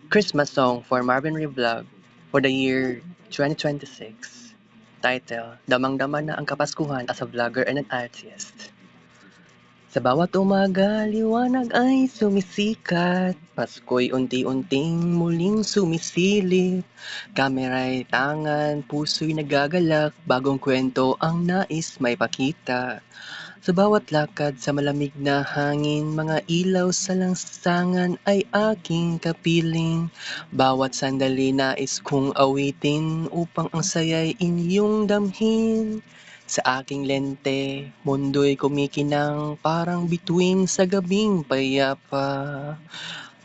Christmas song for Marvin Revlog for the year 2026. Title, Damang-dama na ang Kapaskuhan as a vlogger and an artist. Sa bawat umaga, liwanag ay sumisikat. Pasko'y unti-unting muling sumisilip. Kamera'y tangan, puso'y nagagalak. Bagong kwento ang nais may pakita. Sa bawat lakad sa malamig na hangin, mga ilaw sa langsangan ay aking kapiling. Bawat sandali nais kong awitin upang ang saya'y inyong damhin. Sa aking lente, mundo'y kumikinang parang bituin sa gabing payapa.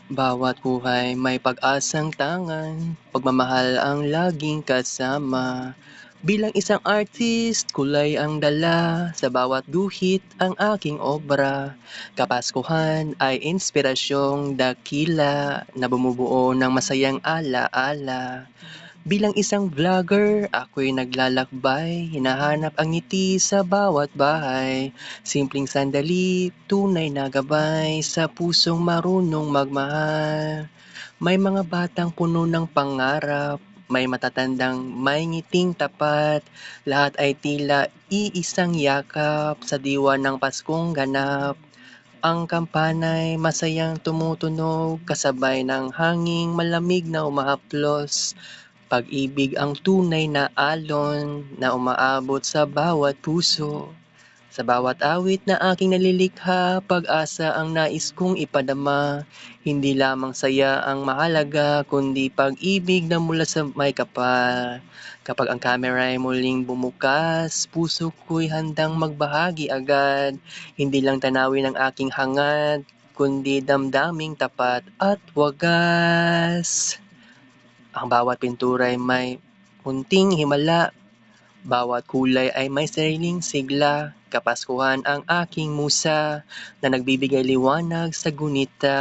Bawat buhay may pag-asang tangan, pagmamahal ang laging kasama. Bilang isang artist, kulay ang dala, sa bawat guhit ang aking obra. Kapaskuhan ay inspirasyong dakila na bumubuo ng masayang ala-ala. Bilang isang vlogger, ako'y naglalakbay, hinahanap ang ngiti sa bawat bahay. Simpleng sandali, tunay na gabay sa pusong marunong magmahal. May mga batang puno ng pangarap, may matatandang may ngiting tapat. Lahat ay tila iisang yakap sa diwa ng Paskong ganap. Ang kampanay masayang tumutunog kasabay ng hanging malamig na umahaplos. Pag-ibig ang tunay na alon na umaabot sa bawat puso. Sa bawat awit na aking nalilikha, pag-asa ang nais kong ipadama. Hindi lamang saya ang mahalaga, kundi pag-ibig na mula sa may kapal. Kapag ang kamera ay muling bumukas, puso ko'y handang magbahagi agad. Hindi lang tanawin ang aking hangad, kundi damdaming tapat at wagas. Ang bawat pintura ay may munting himala, bawat kulay ay may sariling sigla. Kapaskuhan ang aking musa na nagbibigay liwanag sa gunita.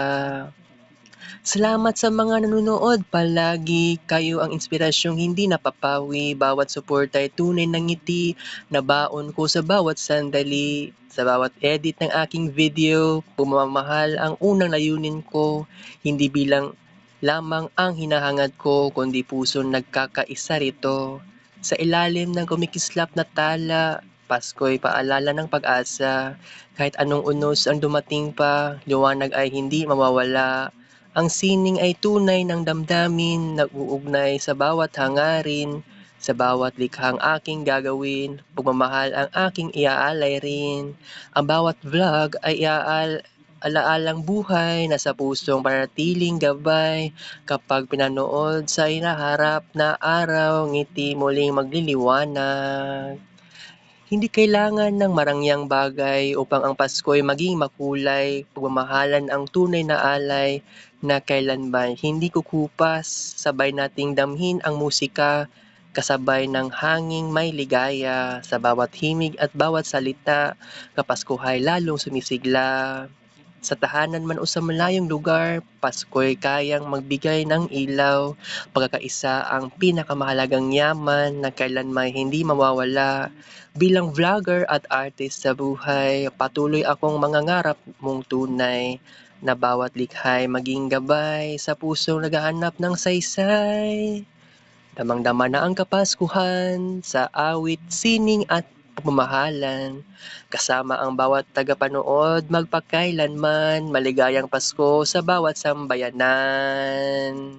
Salamat sa mga nanonood palagi. Kayo ang inspirasyong hindi napapawi. Bawat suporta ay tunay na ngiti na baon ko sa bawat sandali. Sa bawat edit ng aking video, pumamahal ang unang layunin ko. Hindi bilang lamang ang hinahangad ko, kundi puso nagkakaisa rito. Sa ilalim ng kumikislap na tala, Pasko'y paalala ng pag-asa. Kahit anong unos ang dumating pa, liwanag ay hindi mawawala. Ang sining ay tunay ng damdamin, nag-uugnay sa bawat hangarin, sa bawat likhang aking gagawin, pagmamahal ang aking iaalay rin. Ang bawat vlog ay alaalang buhay na sa pusong panatiling gabay. Kapag pinanood sa inaharap na araw, ngiti muling magliliwanag. Hindi kailangan ng marangyang bagay upang ang Pasko'y maging makulay, pagmamahalan ang tunay na alay na kailanman hindi kukupas, sabay nating damhin ang musika, kasabay ng hanging may ligaya, sa bawat himig at bawat salita, kapaskuhay lalong sumisigla. Sa tahanan man o sa malayong lugar, Pasko'y kayang magbigay ng ilaw, pagkakaisa ang pinakamahalagang yaman na kailanman hindi mawawala. Bilang vlogger at artist sa buhay, patuloy akong mangangarap mong tunay na bawat likha'y maging gabay sa pusong naghahanap ng saysay. Damang-dama na ang Kapaskuhan sa awit, sining at pagmamahalan. Kasama ang bawat tagapanood magpakailanman, maligayang Pasko sa bawat sambayanan.